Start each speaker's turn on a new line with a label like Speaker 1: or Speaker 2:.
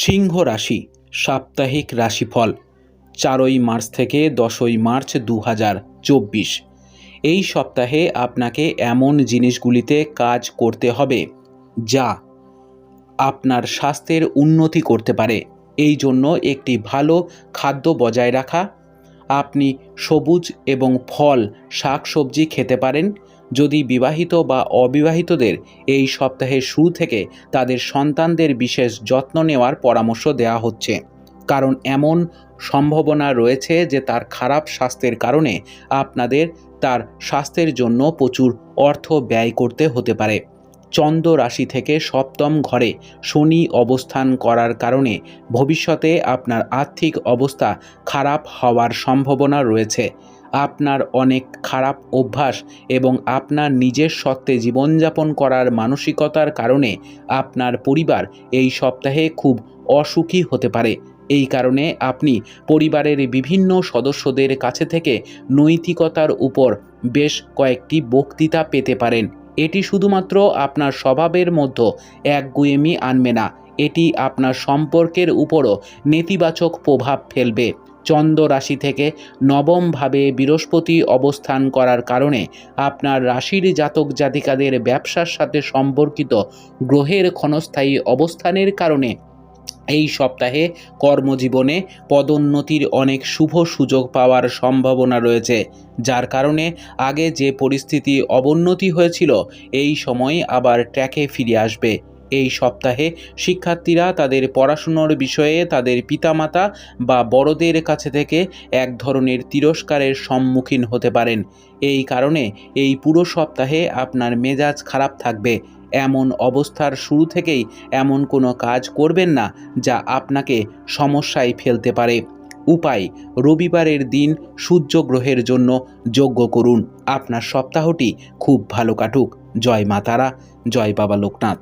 Speaker 1: সিংহ রাশি সাপ্তাহিক রাশিফল 4ই মার্চ থেকে 10ই মার্চ 2024। এই সপ্তাহে আপনাকে এমন জিনিসগুলিতে কাজ করতে হবে যা আপনার স্বাস্থ্যের উন্নতি করতে পারে। এই জন্য একটি ভালো খাদ্য বজায় রাখা, আপনি সবুজ এবং ফল শাকসবজি খেতে পারেন। যদি বিবাহিত বা অবিবাহিতদের এই সপ্তাহের শুরু থেকে তাদের সন্তানদের বিশেষ যত্ন নেওয়ার পরামর্শ দেওয়া হচ্ছে, কারণ এমন সম্ভাবনা রয়েছে যে তার খারাপ স্বাস্থ্যের কারণে আপনাদের তার স্বাস্থ্যের জন্য প্রচুর অর্থ ব্যয় করতে হতে পারে। চন্দ্র রাশি থেকে সপ্তম ঘরে শনি অবস্থান করার কারণে ভবিষ্যতে আপনার আর্থিক অবস্থা খারাপ হওয়ার সম্ভাবনা রয়েছে। আপনার অনেক খারাপ অভ্যাস এবং আপনার নিজের সত্ত্বে জীবনযাপন করার মানসিকতার কারণে আপনার পরিবার এই সপ্তাহে খুব অসুখী হতে পারে। এই কারণে আপনি পরিবারের বিভিন্ন সদস্যদের কাছে থেকে নৈতিকতার উপর বেশ কয়েকটি বক্তৃতা পেতে পারেন। এটি শুধুমাত্র আপনার স্বভাবের মধ্যে একগুঁয়েমি আনবে না, এটি আপনার সম্পর্কের উপরও নেতিবাচক প্রভাব ফেলবে। চন্দ্র রাশি থেকে নবমভাবে বৃহস্পতি অবস্থান করার কারণে আপনার রাশির জাতক জাতিকাদের ব্যবসার সাথে সম্পর্কিত গ্রহের ক্ষণস্থায়ী অবস্থানের কারণে এই সপ্তাহে কর্মজীবনে পদোন্নতির অনেক শুভ সুযোগ পাওয়ার সম্ভাবনা রয়েছে, যার কারণে আগে যে পরিস্থিতি অবনতি হয়েছিল এই সময় আবার ট্র্যাকে ফিরে আসবে। এই সপ্তাহে শিক্ষার্থীরা তাদের পড়াশুনোর বিষয়ে তাদের পিতামাতা বা বড়দের কাছে থেকে এক ধরনের তিরস্কারের সম্মুখীন হতে পারেন। এই কারণে এই পুরো সপ্তাহে আপনার মেজাজ খারাপ থাকবে। এমন অবস্থার শুরু থেকেই এমন কোনো কাজ করবেন না যা আপনাকে সমস্যায় ফেলতে পারে। উপায়: রবিবারের দিন সূর্য গ্রহের জন্য যজ্ঞ করুন। আপনার সপ্তাহটি খুব ভালো কাটুক। জয় মা তারা, জয় বাবা লোকনাথ।